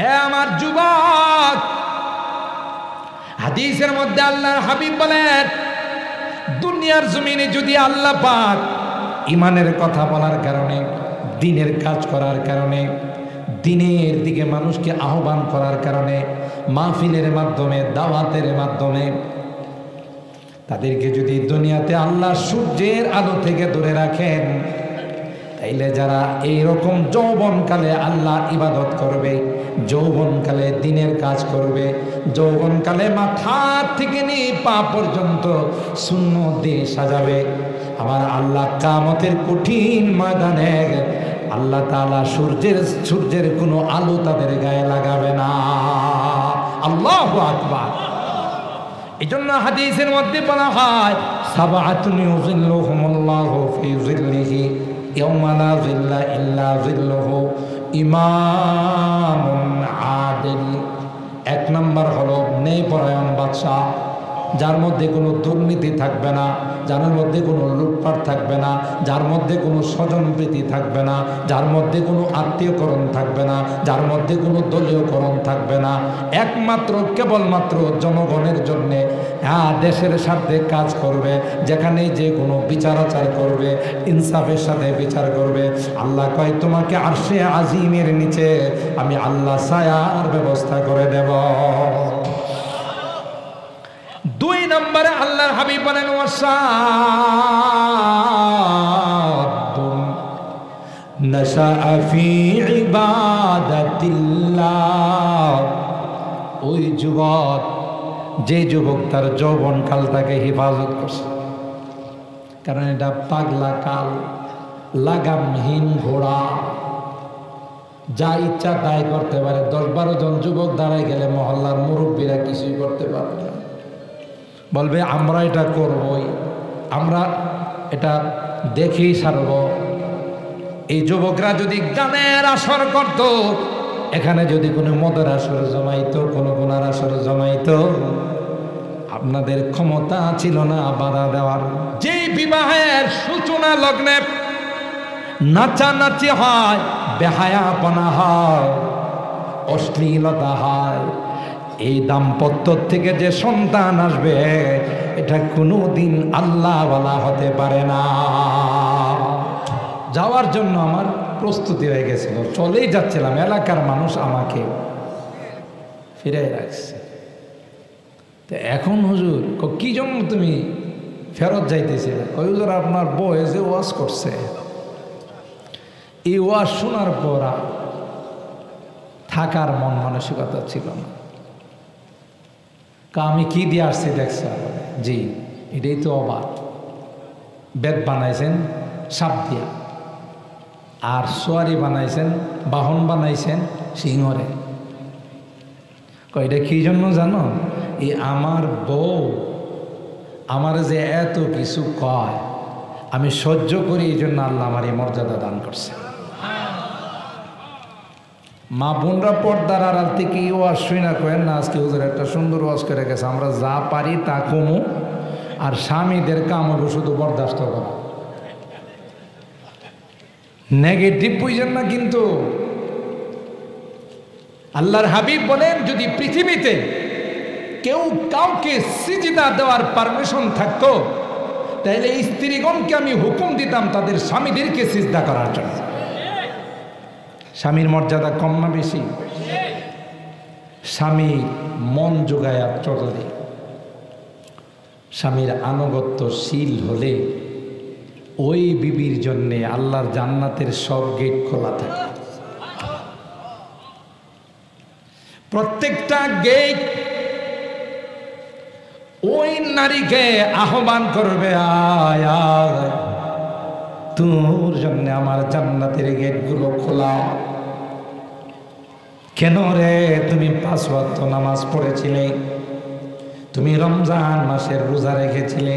এ আমার যুবক, হাদিসের মধ্যে আল্লাহর হাবিব বলেন, দুনিয়ার জমিনে যদি আল্লাহ পাক ইমানের কথা বলার কারণে, দ্বীনের কাজ করার কারণে, দ্বীনের দিকে মানুষকে আহ্বান করার কারণে, মাহফিলের মাধ্যমে, দাওয়াতের মাধ্যমে তাদেরকে যদি দুনিয়াতে আল্লাহ সূর্যের আলো থেকে দূরে রাখেন, তাইলে যারা এইরকম যৌবনকালে আল্লাহ ইবাদত করবে, যৌবনকালে দ্বীনের কাজ করবে, যৌবনকালে মাথা থেকে নিয়ে পা পর্যন্ত সুন্নত দিয়ে সাজাবে, আমার আল্লাহ কিয়ামতের কঠিন ময়দানে আল্লাহ তাআলা সূর্যের কোনো আলো তাদের গায়ে লাগাবে না। আল্লাহু আকবার। এজন্য হাদিসের মধ্যে বলা হয়, সাবআতুন ইউযিল্লুহুমুল্লাহু ফি যিল্লিহি ইয়াওমা লা যিল্লা ইল্লা যিল্লুহু, ইমামুন আদিল। এক নম্বর হলো ন্যায়পরায়ণ বাদশাহ, যার মধ্যে কোনো দুর্নীতি থাকবে না, যার মধ্যে কোনো লুটপাট থাকবে না, যার মধ্যে কোনো স্বজনপ্রীতি থাকবে না, যার মধ্যে কোনো আত্মীয়করণ থাকবে না, যার মধ্যে কোনো দলীয়করণ থাকবে না, একমাত্র কেবলমাত্র জনগণের জন্যে দেশের স্বার্থে কাজ করবে, যেখানে যে কোনো বিচার আচার করবে, ইনসাফের সাথে বিচার করবে। আল্লাহ কয়, তোমাকে আরশে আজিমের নিচে আমি আল্লাহ ছায়ার ব্যবস্থা করে দেব। দুই নম্বরে আল্লাহর হাবিব বলেন, ওয়াসাবুন নাশাআ ফি ইবাদাতিল্লাহ। ওই যুবক, যে যুবক তার যৌবনকালটাকে হেফাজত করছে, কারণ এটা পাগলা কাল, লাগামহীন ঘোড়া, যা ইচ্ছা তাই করতে পারে। 10-12 জন যুবক দাঁড়ায় গেলে মহল্লার মুরব্বীরা কিছুই করতে পারবে না, বলবে আমরা এটা করবই, আমরা এটা দেখেই সারব। এই যুবকরা যদি গানের আসর করত, এখানে যদি কোনো মদের আসর জমাইতো, কোনো গুনার আসর জমাইতো, আপনাদের ক্ষমতা ছিল না বাধা দেওয়ার। যেই বিবাহের সূচনা লগ্নে নাচানাচি হয়, বেহায়াপনা হয়, অশ্লীলতা হয়, এই দাম্পত্য থেকে যে সন্তান আসবে, এটা কোনোদিন আল্লাহওয়ালা হতে পারে না। যাওয়ার জন্য আমার প্রস্তুতি হয়ে গেছিল, চলেই যাচ্ছিলাম, এলাকার মানুষ আমাকে ফিরে রাখছে। তো এখন হুজুর, কি জন্য তুমি ফেরত যাইতেছিলে? ওই হুজুর, আপনার বউ যে ওয়াজ করছে, এই ওয়াজ শোনার পর থাকার মন মানসিকতা ছিল না। আমি কি দিয়ে আসছি দেখছ? জি, এটাই তো অবাক। বেদ বানাইছেন সাপ দিয়া, আর সোয়ারি বানাইছেন, বাহন বানাইছেন সিংহরে। এটা কি জন্য জানো? এই আমার বউ আমার যে এত কিছু কয়, আমি সহ্য করি, এই জন্য আল্লাহ আমার এই মর্যাদা দান করছে। মা বোনরা পর্দার আড়াল থেকে ওয়াজ শুই না, কয়েন না আজকে হুজুর একটা সুন্দর ওয়াজ করে গেছে, আমরা যা পারি তা কমু, আর স্বামীদের কাম হবে শুধু বরদাস্ত করা। নেগেটিভ বুঝেন না কিন্তু। আল্লাহর হাবিব বলেন, যদি পৃথিবীতে কেউ কাউকে সিজদা দেওয়ার পারমিশন থাকতো, তাহলে স্ত্রীগণকে আমি হুকুম দিতাম তাদের স্বামীদেরকে সিজদা করার জন্য। স্বামীর মর্যাদা কম না বেশি? স্বামী মন জোগায়া চললে, স্বামীর আনুগত্যশীল হলে, ওই বিবির জন্যে আল্লাহর জান্নাতের সব গেট খোলা থাকে। প্রত্যেকটা গেট ওই নারীকে আহ্বান করবে, আয় আয়, তোর জন্য আমার জান্নাতের গেটগুলো খোলা। কেন রে? তুমি 5 ওয়াক্ত নামাজ পড়েছিলে, তুমি রমজান মাসের রোজা রেখেছিলে,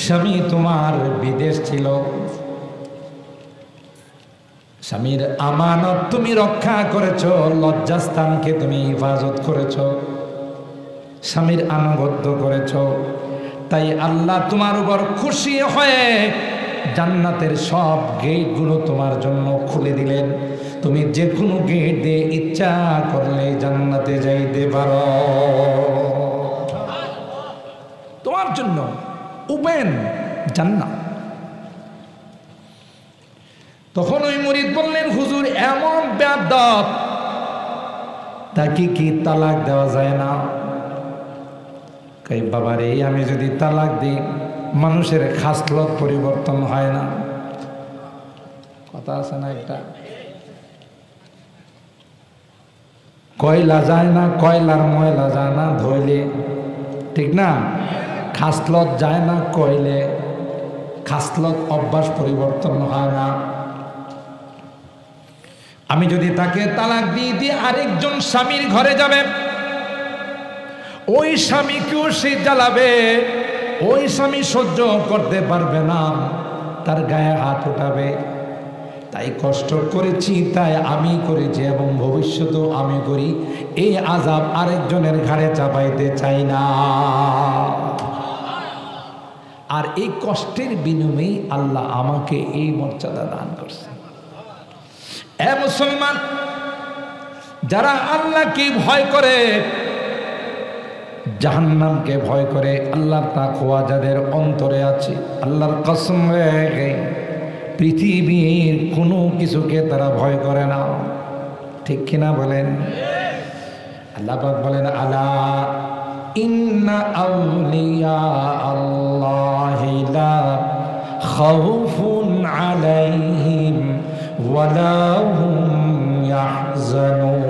স্বামী তোমার বিদেশ ছিল, স্বামীর আমানত তুমি রক্ষা করেছ, লজ্জাস্থানকে তুমি হেফাজত করেছ, স্বামীর আনুগত্য করেছ। তাই আল্লাহ তোমার উপর খুশি হয়ে জান্নাতের সব গেটগুলো তোমার জন্য খুলে দিলেন। তুমি যে কোনো গেট দিয়ে ইচ্ছা করলে জান্নাতে যাইতে পারো। তোমার জন্য ওপেন জান্নাত। তখন ওই মুরিদ বললেন, হুজুর এমন বেয়াদব, তাকে কি তালাক দেওয়া যায় না? কই বাবারে, আমি যদি তালাক দিই মানুষের খাসলত পরিবর্তন হয় না। কথা আছে না একটা, কয়লা যায় না, কয়লার ময়লা যায় না ধইলে, ঠিক না? খাসলত যায় না কইলে, খাসলত অভ্যাস পরিবর্তন হয় না। আমি যদি তাকে তালাক দিয়ে আরেকজন স্বামীর ঘরে যাবে, ওই স্বামীকেও সে জ্বালাবে, ওই স্বামী সহ্য করতে পারবে না, তার গায়ে হাত উঠাবে। তাই কষ্ট করেছি, তাই আমি করেছি এবং ভবিষ্যতেও আমি করি। এই আযাব আরেকজনের ঘাড়ে চাপাইতে চাই না। আর এই কষ্টের বিনিময়ে আল্লাহ আমাকে এই মর্যাদা দান করছে। এ মুসলমান, যারা আল্লাহকে ভয় করে, জাহান্নামকে ভয় করে, আল্লাহর তাকওয়া যাদের অন্তরে আছে, আল্লাহর কসম রেখে পৃথিবীর কোনো কিছুকে তারা ভয় করে না। ঠিক কিনা বলেন? আল্লাহ পাক বলেন, আলা ইন্না আউলিয়া আল্লাহি লা খাউফুন আলাইহিম ওয়ালা হুম ইয়াহজানুন।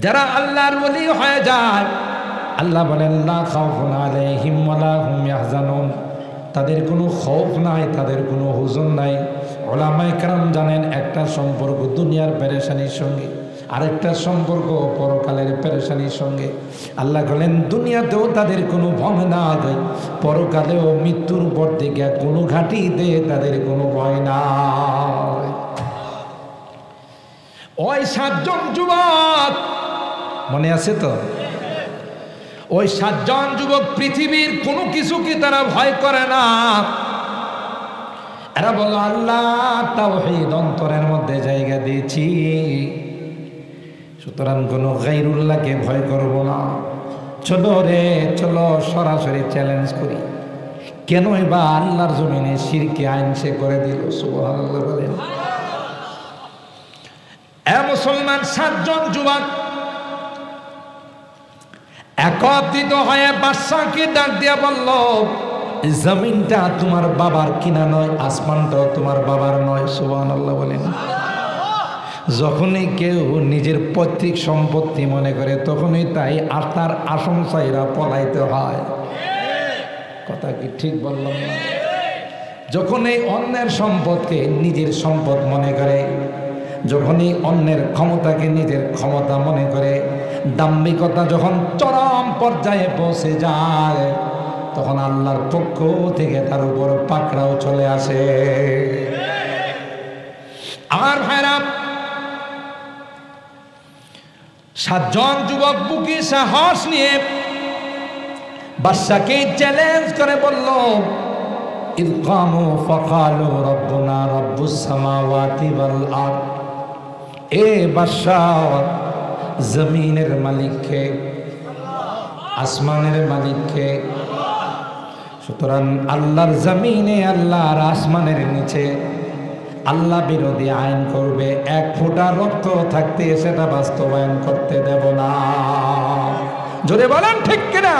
যারা আল্লাহর ওলি হয়ে যায়, আল্লাহ বলেন লা খাউফুন আলাইহিম ওয়ালা হুম ইয়াহজানুন, তাদের কোনো খৌফ নাই, তাদের কোনো হুজুন নাই। উলামায়ে কেরাম জানেন, একটা সম্পর্ক দুনিয়ার পেরেশানির সঙ্গে, আরেকটা সম্পর্ক পরকালের পেরেশানির সঙ্গে। আল্লাহ বলেন দুনিয়াতেও তাদের কোনো ভয় নাই, পরকালেও মৃত্যুর পর থেকে কোনো ঘাঁটিতে তাদের কোনো ভয় নাই। ওই 7 জন যুবক মনে আছে তো? ওই 7 জন যুবক পৃথিবীর কোনো কিছুকে তারা ভয় করে না। এরা বলল, আল্লাহ তাওহীদ অন্তরের মধ্যে জায়গা দিয়েছি, সুতরাং কোনো গায়রুল্লাহকে ভয় করব না। চলো রে চলো, সরাসরি চ্যালেঞ্জ করি। কেনই বা আল্লাহর জমিনে শিরকে আইন সে করে দিল? সুবহানাল্লাহ বলেন। এ মুসলমান, 7 জন যুবক একত্রিত হয়ে বাদশাকে ডাক দিয়া বলল, জমিনটা তোমার বাবার কিনা নয়, আসমানটাও তোমার বাবার নয়। সুবহানাল্লাহ বলেন। যখনই কেউ নিজের পৈতৃক সম্পত্তি মনে করে, তখনই তাই তার আশংসাইরা পলাইতে হয়। কথা কি ঠিক বললাম না? যখনই অন্যের সম্পদকে নিজের সম্পদ মনে করে, যখনই অন্যের ক্ষমতাকে নিজের ক্ষমতা মনে করে, দাম্ভিকতা যখন চরম পর্যায়ে পৌঁছে যায়, তখন আল্লাহর পক্ষ থেকে তার উপর পাকড়াও চলে আসে। আমার ভাইরা, 7 জন যুবক বুকে সাহস নিয়ে বাদশাকে চ্যালেঞ্জ করে বলল, ইয কামু ফাকালু রাব্বুনা রাব্বুস সামাওয়াতি ওয়াল আরদ। এ বাদশা, জমিনের মালিক কে? আসমানের মালিক কে? সুতরাং আল্লাহর জমিনে, আল্লাহর আসমানের নিচে আল্লাহ বিরোধী আইন করবে, 1 ফোঁটা রক্ত থাকতে সেটা বাস্তবায়ন করতে দেব না। জোরে বলেন ঠিক কিনা?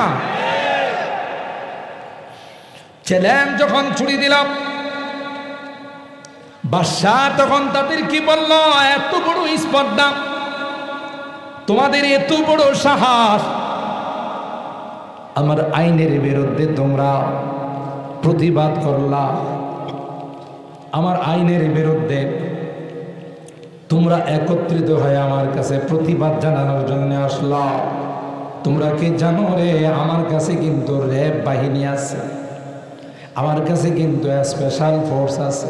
চ্যালেঞ্জ যখন ছুড়ে দিলাম, বাদশাহ তখন তাদের কি বলল, এত বড় স্পর্ধা, তোমাদের এত বড় সাহস, আমার আইনের বিরুদ্ধে তোমরা প্রতিবাদ করলা, আমার আইনের বিরুদ্ধে তোমরা একত্রিত হয়ে আমার কাছে প্রতিবাদ জানানোর জন্য আসলা। তোমরা কি জানো রে, আমার কাছে কিন্তু র্যাব বাহিনী আছে, আমার কাছে কিন্তু স্পেশাল ফোর্স আছে,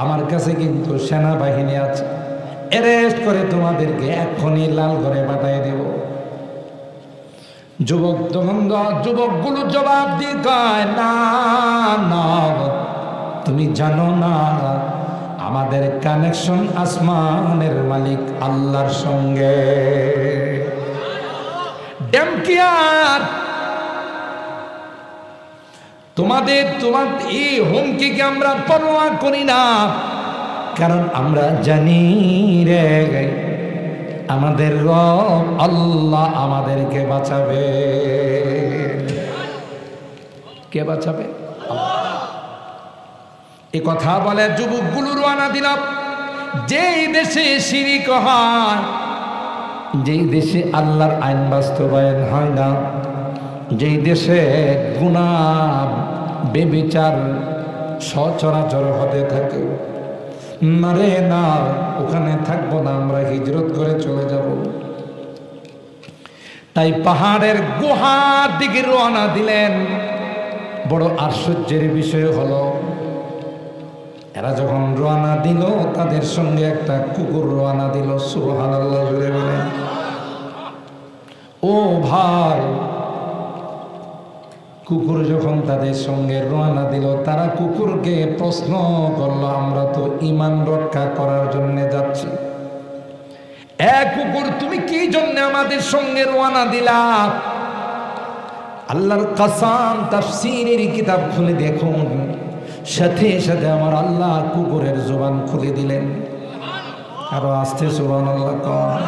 আমার কাছে কিন্তু সেনাবাহিনী আছে। অ্যারেস্ট করে তোমাদেরকে এক্ষুনি লালগড়ে পাঠিয়ে দেব। যুবকগুলো জবাব দিয়ে কয়, না না, তুমি জানো না আমাদের কানেকশন আসমানের মালিক আল্লাহর সঙ্গে। ডেমকিয়ার তোমার এই হুমকিকে আমরা পরোয়া করি না, কারণ আমরা জানি রে আমাদের রব আল্লাহ আমাদেরকে বাঁচাবে। কে বাঁচাবে? এ কথা বলে যুবকগুলো রওনা দিল। যেই দেশে শিরিক হয়, যেই দেশে আল্লাহর আইন বাস্তবায়ন হয় না, যেই দেশে গুনাহ বেবিচার সচরাচর হতে থাকে, না রে না, ওখানে থাকবো না, আমরা হিজরত করে চলে যাব। তাই পাহাড়ের গুহার দিকে রওনা দিলেন। বড় আশ্চর্যের বিষয় হলো, এরা যখন রওনা দিল তাদের সঙ্গে একটা কুকুর রওনা দিল। সুবহানাল্লাহ জুড়ে বলেন। ও ভাই, কুকুর যখন তাদের সঙ্গে রওনা দিল, তারা কুকুরকে প্রশ্ন করলো, আমরা তো ঈমান রক্ষা করার জন্য যাচ্ছি, এ কুকুর তুমি কি জন্য আমাদের সঙ্গে রওনা দিলা? আল্লাহর কসম, তাফসীরের কিতাব খুলে দেখুন, সাথে সাথে আমার আল্লাহ কুকুরের জবান খুলে দিলেন। আরো আস্তে সুবহানাল্লাহ কর।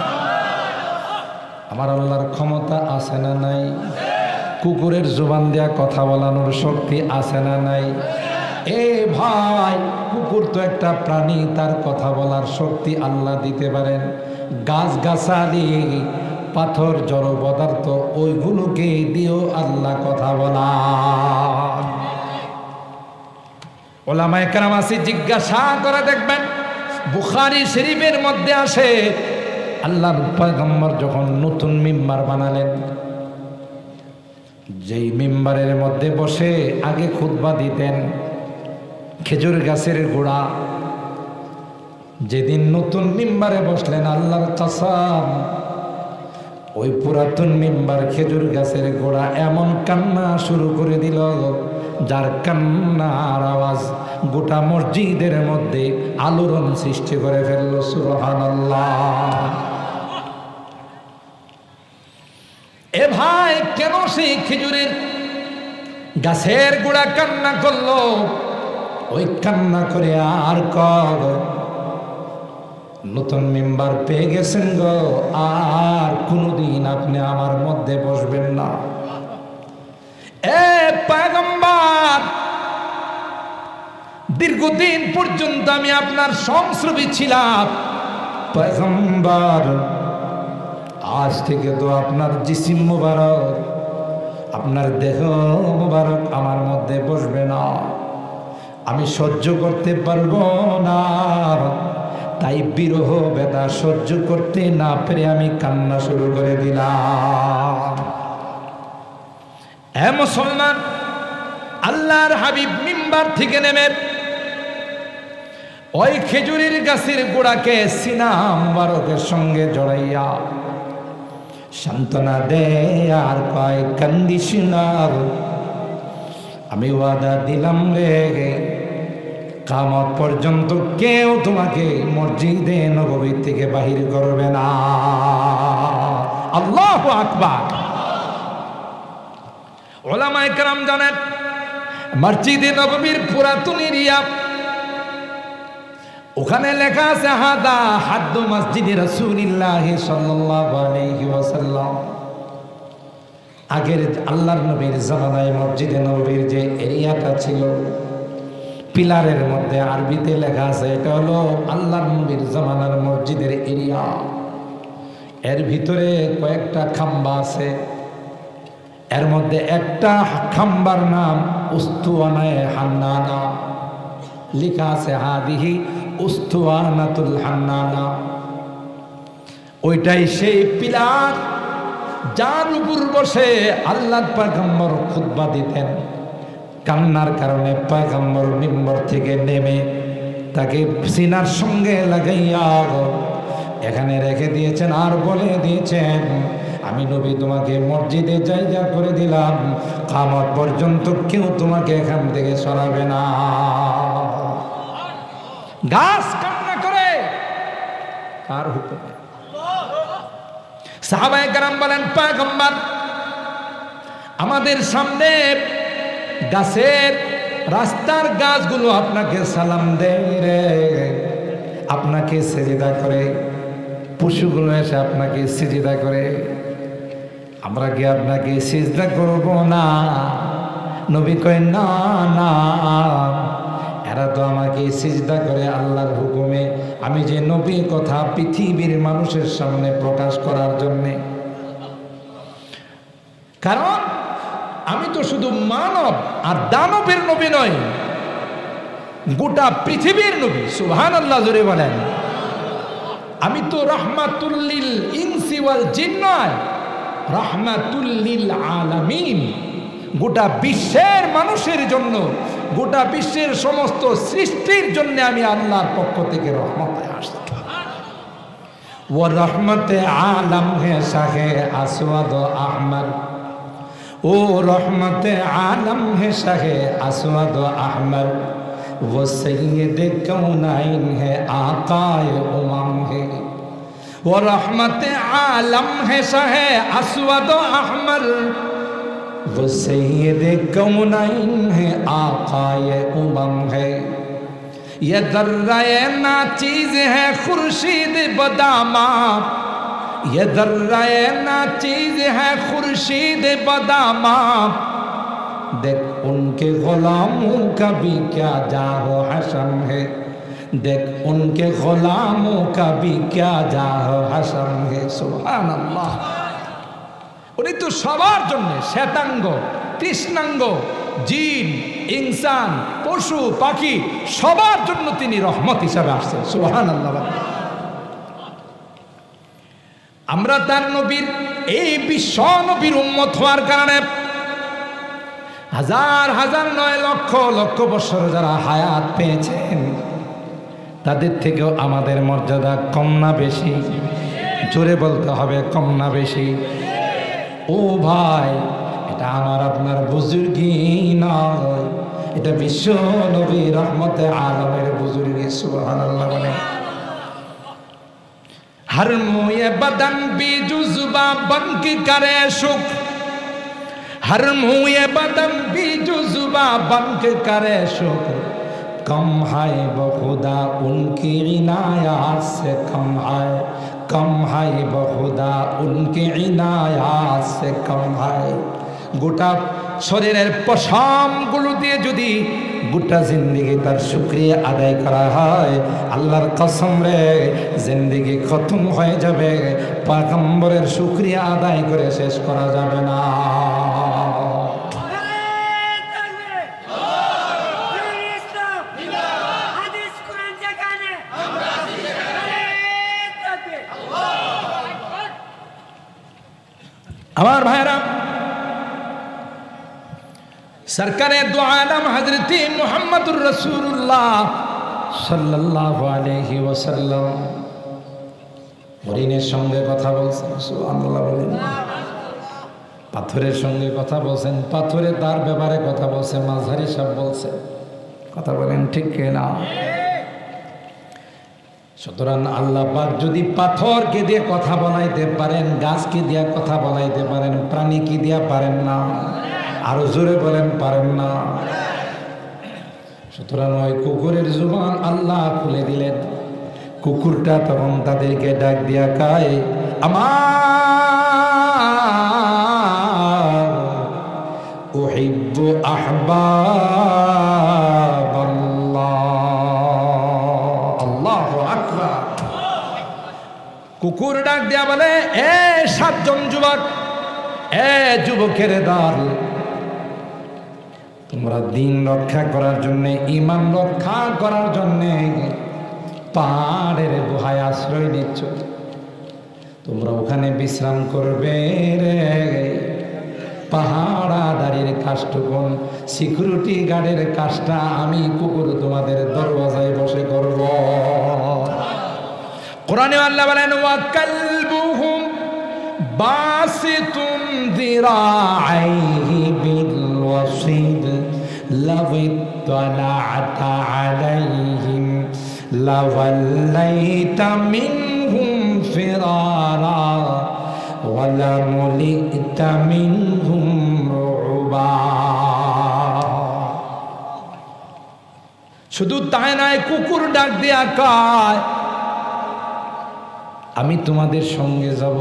আমার আল্লাহর ক্ষমতা আছে না নাই? কুকুরের জবান দেয়া কথা বলানোর শক্তি আছে না নাই? এ ভাই, কুকুর তো একটা প্রাণী, তার কথা বলার শক্তি আল্লাহ দিতে পারেন। গাছ গাছালি, পাথর, জড় পদার্থ, ওইগুলোকে দিয়েও আল্লাহ কথা বলা। ওলামায়ে কেরাম আছে, জিজ্ঞাসা করে দেখবেন, বুখারী শরীফের মধ্যে আসে, আল্লাহর পয়গম্বর যখন নতুন মিম্বার বানালেন, যেই মিম্বারের মধ্যে বসে আগে খুতবা দিতেন খেজুর গাছের গোড়া, যেদিন নতুন মিম্বারে বসলেন, আল্লাহর কসম, ওই পুরাতন মিম্বার খেজুর গাছের গোড়া এমন কান্না শুরু করে দিল, যার কান্নার আওয়াজ গোটা মসজিদের মধ্যে আলোড়ন সৃষ্টি করে ফেলল। সুবহানাল্লাহ। এ ভাই, কেন সেই খেজুরের গাছের গোড়া কান্না করলো? ওই কান্না করে আর কর, নতুন মেম্বার পেয়ে গেছেন গো, আর কোনদিন আপনি আমার মধ্যে বসবেন না। এ পয়গম্বর, দীর্ঘদিন পর্যন্ত আমি আপনার সংস্রবী ছিলাম পয়গম্বর, আজ থেকে তো আপনার জিসিম মুবারক, আপনার দেহ মুবারক আমার মধ্যে বসবে না, আমি সহ্য করতে পারবো না। তাই বিরহ বেদনা সহ্য করতে না পেরে আমি কান্না শুরু করে দিলাম। হে মুসলমান, আল্লাহর হাবিব মিম্বার থেকে নেমে ওই খেজুরের গাছের গোড়াকে সিনা মুবারকের সঙ্গে জড়াইয়া সান্ত্বনা দেয় আর কয়, কান্দিস না, আমি ওয়াদা দিলাম রে, কিয়ামত পর্যন্ত কেউ তোমাকে মসজিদে নববী থেকে বাহির করবে না। আল্লাহু আকবার। উলামায়ে কেরাম জানেন, মসজিদে নববীর পুরাতন এরিয়া, ওখানে লেখা আছে হাদা হাদ্দু মসজিদে রাসূলুল্লাহ সাল্লাল্লাহু আলাইহি ওয়াসাল্লাম। আগের আল্লাহর নবীর জামানায় মসজিদে নববীর যে এরিয়াটা ছিল, পিলারের মধ্যে আরবিতে লেখা আছে, এটা হলো আল্লাহর নবীর জামানার মসজিদের এরিয়া। এর ভিতরে কয়েকটা খাম্বা আছে, এর মধ্যে একটা খাম্বার নাম উস্তুয়ানায়ে হান্নানা, লেখা আছে হাদিহি উস্তুয়ানাতুল হান্নানা। ওইটাই সেই পিলার যার উপর বসে আল্লাহর পয়গম্বর খুতবা দিতেন। কান্নার কারণে পয়গম্বর মিম্বর থেকে নেমে তাকে সিনার সঙ্গে লাগাইয়া এখানে রেখে দিয়েছেন, আর বলে দিয়েছেন, আমি নবী তোমাকে মসজিদে জায়গা করে দিলাম, কিয়ামত পর্যন্ত কেউ তোমাকে এখান থেকে সরাবে না। গাছ কান্না করে কার হুকুমে? সাহাবায়ে কেরাম বলেন, পয়গম্বর আমাদের সামনে গাছের রাস্তার গাছগুলো আপনাকে সালাম দেয় রে, আপনাকে সিজদা করে, পশুগুলো এসে আপনাকে সিজদা করে, আমরা কি আপনাকে সিজদা করব না? নবী কয়, না না, এরা তো আমাকে সিজদা করে আল্লাহর হুকুমে, আমি যে নবী কথা পৃথিবীর মানুষের সামনে প্রকাশ করার জন্যে। কারণ আমি তো শুধু মানব আর দানবের নবী নয়, গোটা পৃথিবীর নবী। সুবহানাল্লাহ, জোরে বলেন। আমি তো রাহমাতুল লিল ইনসি ওয়াল জিন নয়, রাহমাতুল লিল আলামিন। গোটা বিশ্বের মানুষের জন্য, গোটা বিশ্বের সমস্ত সৃষ্টির জন্য আমি আল্লাহর পক্ষ থেকে রহমতে আসছি। ও রহমতে আলম হে শাহে আসওয়াদ আহমদ, ও রহমতে আলম হে শাহে আসওয়াদ আহমদ, वो सैयद कौनाइन है आकाए उमम है, वो रहमत आलम है शाहे अस्वद अहमर, वो सैयद कौनाइन है आकाए उमम है, ये दर्राए नाचीज है खुर्शीद बदामा, ये दर्राए नाचीज है खुर्शीद बदामा, देख उनके गुलामों का भी क्या जाहो हशम है, देख उनके गुलामों का भी क्या जाहो हशम है। सुबहानाल्लाह। উনি তো সবার জন্য, শ্বেতাঙ্গ কৃষ্ণাঙ্গ, জিন ইনসান পশু পাখি সবার জন্য তিনি রহমত হিসাবে আসছেন। সুবহানাল্লাহ। আমরা তার নবীর, এই বিশ্ব নবীর উম্মত হওয়ার কারণে হাজার হাজার নয় লক্ষ লক্ষ বছর যারা হায়াত পেয়েছেন, তাদের থেকেও আমাদের মর্যাদা কম না বেশি? জোরে বলতে হবে, কম না বেশি? ও ভাই, এটা আমার আপনার বুজুর্গি নয়, এটা বিশ্ব নবী রহমতে আলমের বুজুর্গি। সুবহানাল্লাহ বলে। हर मुए बदन भी जुज़्बा बंक करे शुक, हर मुए बदन भी जुज़्बा बंक करे शुक, कम है बखुदा उनकी इनायत से, कम है बखुदा उनकी इनायत से कम है। গোটা শরীরের পশমগুলো দিয়ে যদি গোটা জিন্দেগি তার শুকরিয়া আদায় করা হয়, আল্লাহর কসম রে, জিন্দেগি খতম হয়ে যাবে, পয়গম্বরের শুকরিয়া আদায় করে শেষ করা যাবে না। আমার ভাইরা, সরকারে দু আলম হযরতে মুহাম্মদুর রাসূলুল্লাহ সাল্লাল্লাহু আলাইহি ওয়াসাল্লাম হরিণের সঙ্গে কথা বলছেন। সুবহানাল্লাহ বলেন। পাথরের সঙ্গে কথা বলছেন, পাথরে তার ব্যাপারে কথা বলছে, মাঝহারি সাহেব বলছে। কথা বলেন ঠিক কিনা? সুতরাং আল্লাহ পাক যদি পাথরকে দিয়ে কথা বলাইতে পারেন, গাছকে দিয়ে কথা বলাইতে পারেন, প্রাণীকে দিয়ে পারেন না? আরো জোরে বলেন, পারেন না? সুতরাং ওই কুকুরের জুবান আল্লাহ খুলে দিলেন। কুকুরটা তখন তাদেরকে ডাক দিয়া কয়, আমার উহিব্বু আহবাবাল্লাহ। আল্লাহু আকবার। কুকুর ডাক দিয়া বলে, এ সাতজন যুবক, এ যুবকের দল, তোমরা দিন রক্ষা করার জন্য, ঈমান রক্ষা করার জন্য পাহাড়ের গুহায় আশ্রয় নিচ্ছ, তোমরা ওখানে বিশ্রাম করবে রে। পাহাড়াদারির কাজটুকুন, সিকিউরিটি গার্ডের কাজটা আমি কুকুর তোমাদের দরওয়াজায় বসে করব। কোরআনে আল্লাহ বলেন, ওয়া কালবুহুম বাসিতুন যিরাআইহি বিল ওয়াসিদ লাউ ইত্তালা'তা আলাইহিম লাওয়াল্লাইতা মিনহুম ফিরারা ওয়ালা মুলিতা মিনহুম রুবা। শুধু তাই নয়, কুকুর ডাক দিয়া কয় আমি তোমাদের সঙ্গে যাব,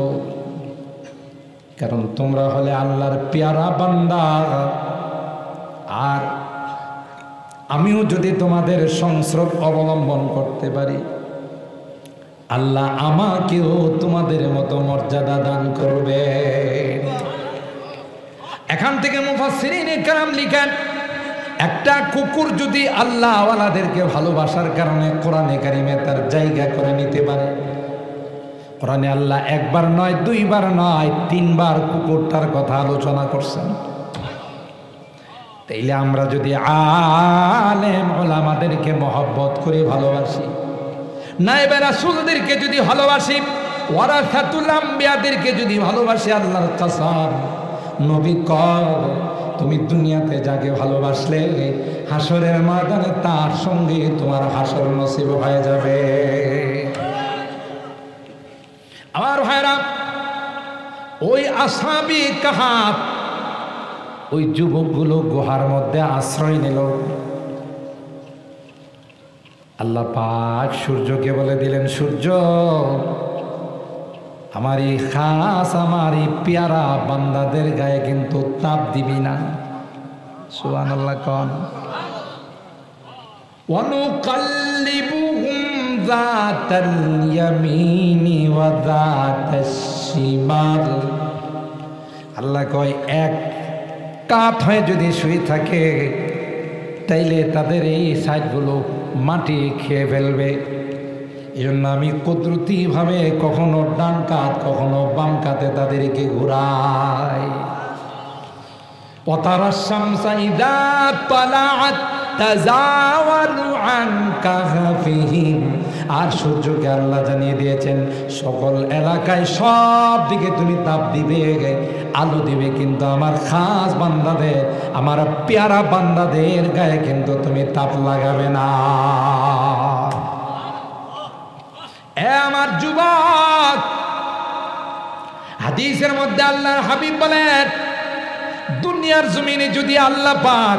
কারণ তোমরা হলে আল্লাহর পেয়ারা বান্দা, আর আমিও যদি তোমাদের সংস্রব অবলম্বন করতে পারি আল্লাহ আমাকেও তোমাদের মতো মর্যাদা দান করবে। এখান থেকে মুফাসসিরিনে কেরাম লিখেন, একটা কুকুর যদি আল্লাহ ওয়ালাদেরকে ভালোবাসার কারণে কোরআনে কারিমে তার জায়গা করে নিতে পারে, কোরআনে আল্লাহ একবার নয়, দুইবার নয়, তিনবার কুকুরটার কথা আলোচনা করছেন। তাইলে আমরা যদি আলেম ওলামাদেরকে মহব্বত করে ভালোবাসি, নায়েবে রাসূলদেরকে যদি ভালোবাসি, ওয়ারাসাতুল আম্বিয়াদেরকে যদি ভালোবাসি, আল্লাহর কসম নবী কয় তুমি দুনিয়াতে যাকে ভালোবাসলে হাসরের ময়দানে তার সঙ্গে তোমার হাসর নসিব হয়ে যাবে। আমার ভাইরা, ওই আসহাবী কাহাফ, ওই যুবকগুলো গুহার মধ্যে আশ্রয় নিল। আল্লাহ পাক সূর্যকে বলে দিলেন, সূর্য আমার এই খাস, আমার এই পেয়ারা বান্দাদের গায়ে কিন্তু তাপ দিবি না। সুবহানাল্লাহ কোন। ওয়ানুকাল্লিবুহুম যাতাল ইয়ামিনি ওয়া যাতাশ শিমাল। আল্লাহ কয় এক কাত হয়ে যদি শুয়ে থাকে তাইলে তাদের এই সাইডগুলো মাটি খেয়ে ফেলবে। এই জন্য আমি কুদরতিভাবে কখনো ডান কাত কখনো বাম কাতে তাদেরকে ঘুরাই। ওয়াতারাশ শামসা ইযা তালাআত তাজাওয়ারু আন কাহফিহিম। আর সূর্যকে আল্লাহ জানিয়ে দিয়েছেন সকল এলাকায় সব দিকে তুমি তাপ দিবে, আলো দিবে, কিন্তু আমার খাস বান্দাদের, আমার পেয়ারা বান্দাদের গায়ে কিন্তু তুমি তাপ লাগাবে না। এ আমার যুবক, হাদিসের মধ্যে আল্লাহর হাবিব বলেন দুনিয়ার জমিনে যদি আল্লাহ পাক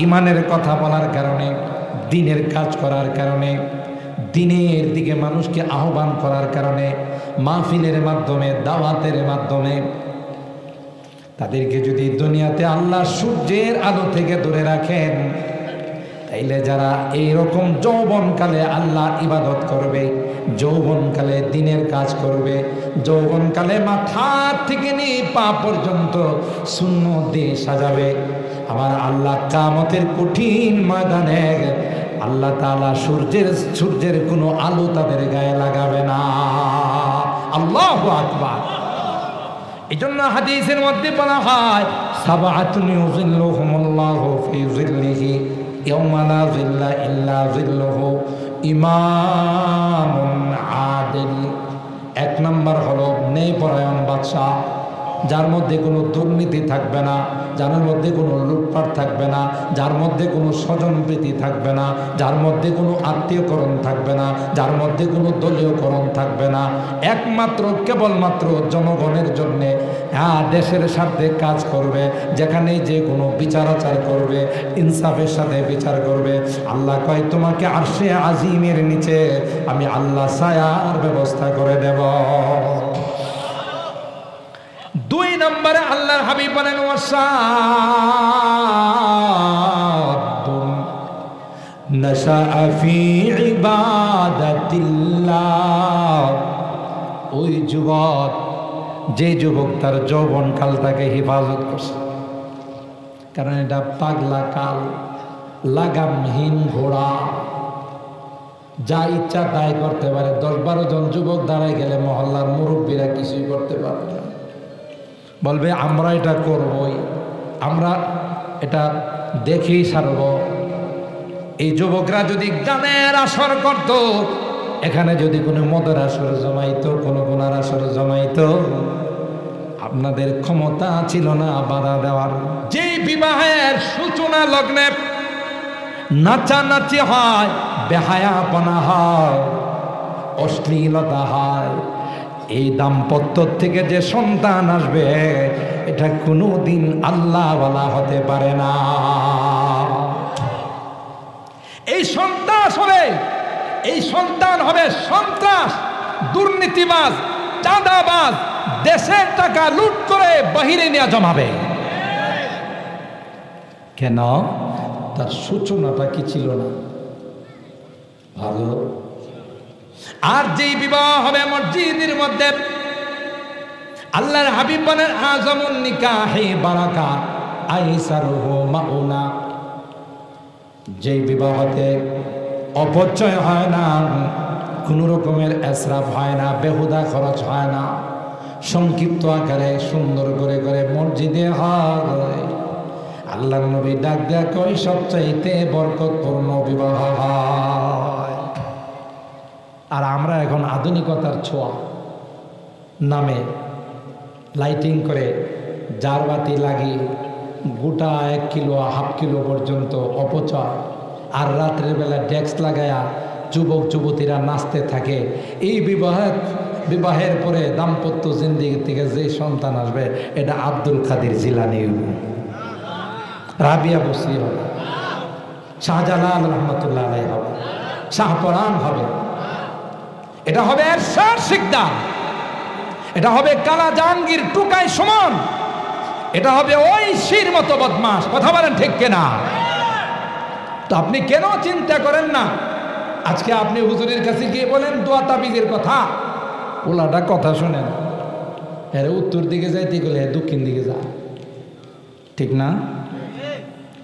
ইমানের কথা বলার কারণে, দ্বীনের কাজ করার কারণে, দ্বীনের দিকে মানুষকে আহ্বান করার কারণে, মাহফিলের মাধ্যমে, দাওয়াতের মাধ্যমে তাদেরকে যদি দুনিয়াতে আল্লাহ সূর্যের আলো থেকে দূরে রাখেন, তাইলে যারা এইরকম যৌবনকালে আল্লাহ ইবাদত করবে, যৌবনকালে দ্বীনের কাজ করবে, যৌবনকালে মাথা থেকে নিয়ে পা পর্যন্ত সুন্নত দিয়ে সাজাবে, আমার আল্লাহ কিয়ামতের কঠিন ময়দানে আল্লাহ তাআলা সূর্যের কোনো আলো তাদের গায়ে লাগাবে না। আল্লাহু আকবার। এই জন্য হাদিসের মধ্যে বলা হয় সাবআতুন ইউযিল্লুহুমুল্লাহু ফি যিল্লিহি ইয়াওমা লা যিল্লা ইল্লা যিল্লুহু ইমামুন আদিল। এক নম্বর হলো ন্যায়পরায়ণ বাদশা, যার মধ্যে কোনো দুর্নীতি থাকবে না, যার মধ্যে কোনো লুটপাট থাকবে না, যার মধ্যে কোনো স্বজনপ্রীতি থাকবে না, যার মধ্যে কোনো আত্মীয়করণ থাকবে না, যার মধ্যে কোনো দলীয়করণ থাকবে না, একমাত্র কেবলমাত্র জনগণের জন্যে দেশের স্বার্থে কাজ করবে, যেখানে যে কোনো বিচার আচার করবে ইনসাফের সাথে বিচার করবে। আল্লাহ কয় তোমাকে আরশে আজিমের নিচে আমি আল্লাহ ছায়ার ব্যবস্থা করে দেব। দুই নম্বরে আল্লাহর হাবিব বলেন ওয়াসাদুন নাশাআ ফি ইবাদাতিল্লাহ। ওই যুবক, যে যুবক তার যৌবনকালটাকে হেফাজত করছে, কারণ এটা পাগলা কাল, লাগামহীন ঘোড়া, যা ইচ্ছা তাই করতে পারে। 10-12 জন যুবক দাঁড়ায় গেলে মহল্লার মুরব্বীরা কিছুই করতে পারবে না, বলবে আমরা এটা করবই, আমরা এটা দেখেই ছাড়ব। এই যুবকরা যদি গানের আসর করত, এখানে যদি কোনো মদের আসর জমাইতো, কোনো গুনার আসর জমাইতো, আপনাদের ক্ষমতা ছিল না বাধা দেওয়ার। যে বিবাহের সূচনা লগ্নে নাচানাচি হয়, বেহায়াপনা হয়, অশ্লীলতা হয়। এই দাম্পত্য থেকে যে সন্তান আসবে এটা কোনোদিন আল্লাহওয়ালা হতে পারে না। এই সন্তান হবে সন্ত্রাস, দুর্নীতিবাজ, চাঁদাবাজ, দেশের টাকা লুট করে বাহিরে নিয়ে জমাবে। কেন? তার সূচনাটা কি ছিল না ভালো? আর যেই বিবাহ হবে মসজিদের মধ্যে, আল্লাহর হাবিব বলেন আযমুন নিকাহি বারাকা আইসারুহু মাউনা, যেই বিবাহতে অপচয় হয় না, কোনো রকমের ইসরাফ হয় না, বেহুদা খরচ হয় না, সংক্ষিপ্ত আকারে সুন্দর করে করে মসজিদে হয়, আল্লাহর নবী ডাক দেয়া কই সবচাইতে বরকতপূর্ণ বিবাহ হয়। আর আমরা এখন আধুনিকতার ছোঁয়া নামে লাইটিং করে জারবাতি লাগিয়ে গোটা 1 কিলো 1/2 কিলো পর্যন্ত অপচয়, আর রাত্রের বেলা ডেস্ক লাগায়া যুবক যুবতীরা নাচতে থাকে। এই বিবাহের পরে দাম্পত্য জিন্দেগি থেকে যে সন্তান আসবে এটা আব্দুল কাদের জিলানী হবে, রাবিয়া বসরি হবে, শাহজালাল রহমতুল্লাহ আলাইহি হবে, শাহপরান হবে, এটা হবে এরশাদ শিকদার, এটা হবে কালা জাহাঙ্গীর টুকাই সমান, এটা হবে ঐশীর মতো বদমাস। কথা বলেন ঠিক কিনা? তো আপনি কেন চিন্তা করেন না? আজকে আপনি হুজুরের কাছে গিয়ে বলেন দোয়া তাবিজের কথা, ওলাটা কথা শোনেন, এর উত্তর দিকে যাইতে গেলে দক্ষিণ দিকে যা, ঠিক না?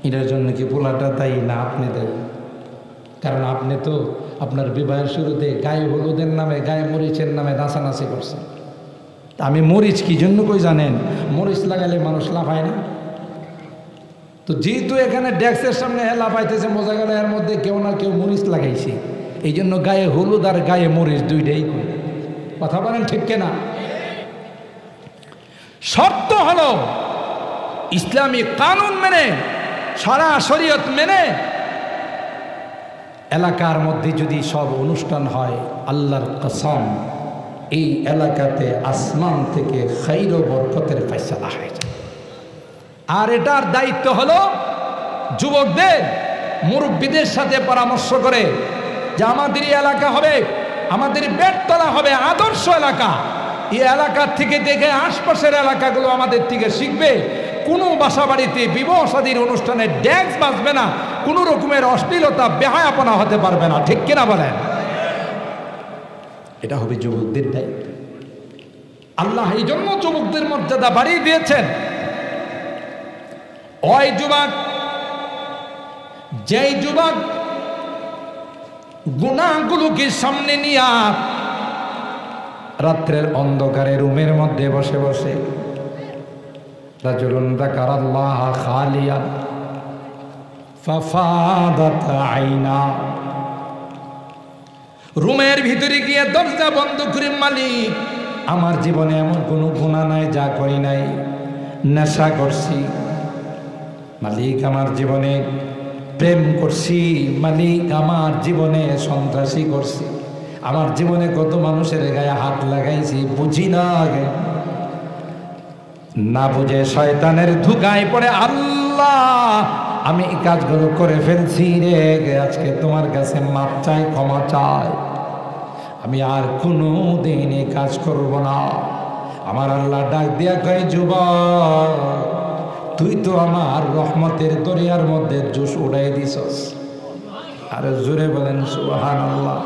এটার জন্য কি পোলাটা দায়ী না আপনি দায়ী? কারণ আপনি তো আপনার বিবাহের শুরুতে গায়ে হলুদের নামে, গায়ে মরিচের নামে নাচানাচি করছেন। আমি মরিচ কি জন্য কই জানেন? মরিচ লাগালে মানুষ লাফায় না তো, যেহেতু এখানে ডেস্কের সামনে লাফাইতেছে, মজা গেল এর মধ্যে কেউ না কেউ মরিচ লাগাইছে, এই জন্য গায়ে হলুদ আর গায়ে মরিচ দুইটাই করে। কথা বলেন ঠিক কিনা? শর্ত হলো ইসলামী কানুন মেনে, সারা শরীয়ত মেনে এলাকার মধ্যে যদি সব অনুষ্ঠান হয়, আল্লাহর কসম এই এলাকাতে আসমান থেকে খাইর ও বরকতের ফয়সালা হয়ে যায়। আর এটার দায়িত্ব হলো যুবকদের, মুরব্বীদের সাথে পরামর্শ করে যে আমাদের এই এলাকা হবে, আমাদের বেডতলা হবে আদর্শ এলাকা, এই এলাকার থেকে দেখে আশপাশের এলাকাগুলো আমাদের থেকে শিখবে। কোনো বাসা বাড়িতে বিবাহ শাদীর অনুষ্ঠানে ড্যান্স বাজবে না, কোনো রকমের অশ্লীলতা বেহায়াপনা হতে পারবে না, ঠিক কিনা বলেন? এটা হবে যুবকদের দায়িত্ব। আল্লাহ এই জন্য যুবকদের মর্যাদা বাড়িয়ে দিয়েছেন। ওই যুবক, যেই যুবক গুনাহগুলোকে সামনে নিয়ে রাত্রের অন্ধকারে রুমের মধ্যে বসে বসে রাজুলুন যাকারাল্লাহ খালিয়ান ফাফাদাত আইনা, রুমের ভিতরে গিয়ে দরজা বন্ধ করে, মালিক আমার জীবনে এমন কোনো গুনাহ নাই যা করি নাই, নেশা করছি মালিক, আমার জীবনে প্রেম করছি মালিক, আমার জীবনে সন্ত্রাসী করছি, আমার জীবনে কত মানুষের গায়ে হাত লাগাইছি বুঝি না, না বুঝে শয়তানের ধোঁকায় পড়ে আল্লাহ আমি এই কাজগুলো করে ফেলছি রে, আজকে তোমার কাছে মাপ চাই, ক্ষমা চাই, আমি আর কোনো দিন এই কাজ করব না। আমার আল্লাহ ডাক দিয়া কয়, যুবক তুই তো আমার রহমতের দরিয়ার মধ্যে জোশ উড়াই দিছস। আর জোরে বলেন সুবহানাল্লাহ।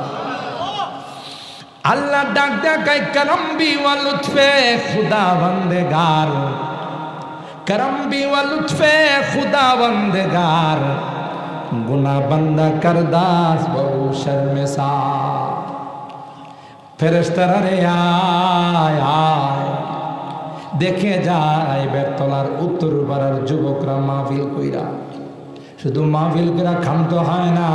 আল্লাহ ডাক দেয়া কয়, করম বি ওয়া লুৎফে খুদা বন্দেগার, करम भी व लुत्फे खुदा बंदगार, गुना बंदा करदास बहु शर्मसा, ফেরেশতারা রে আয় আয়, দেখে যায় বেতলার উত্তর পাড়ার যুবকরা মাহফিল কইরা, শুধু মাহফিল কইরা ক্ষান্ত হয় না,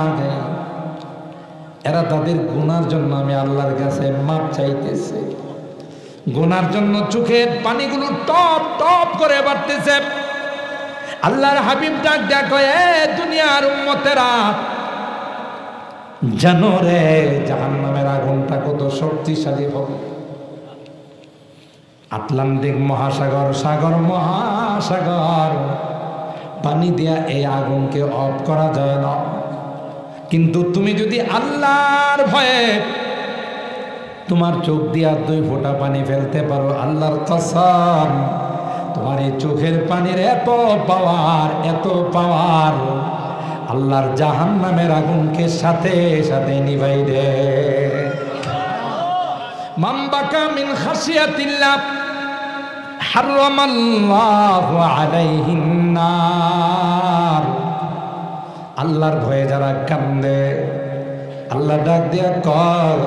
এরা তাদের গুনার জন্য আমি আল্লাহর কাছে মাপ চাইতেছে, গুনার জন্য চোখের পানিগুলো টপ টপ করে বাড়তেছে। আল্লাহর হাবিব ডাক দেখো, এ দুনিয়ার উম্মতেরা, জানো রে জাহান্নামের আগুনটা কত শক্তিশালী হবে। আটলান্টিক মহাসাগর, সাগর মহাসাগর পানি দিয়া এই আগুনকে অফ করা যায় না। কিন্তু তুমি যদি আল্লাহর ভয়ে তোমার চোখ দিয়া 2 ফোঁটা পানি ফেলতে পারো, আল্লাহর কসম, তোমার এই চোখের পানির এত পাওয়ার, এত পাওয়ার, আল্লাহর জাহান্নামের আগুনকে সাথে সাথে নিভাই দে। মামবাকা মিন খাসিয়াতিল্লাহ হারামাল্লাহু আলাইহিন নার। আল্লাহর ভয়ে যারা কান্দে, আল্লাহ ডাক দিয়া কয়,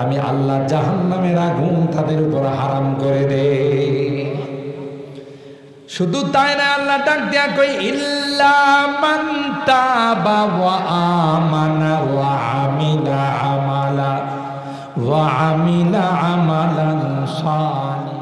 আমি আল্লাহ জাহান্নামের আগুন তাদের উপর হারাম করে দে। শুধু তাই না, আল্লাহ ডাক দিয়া কই, ইল্লা মান তাবা ওয়া আমানা ওয়া আমিলা আমালান সালিহান।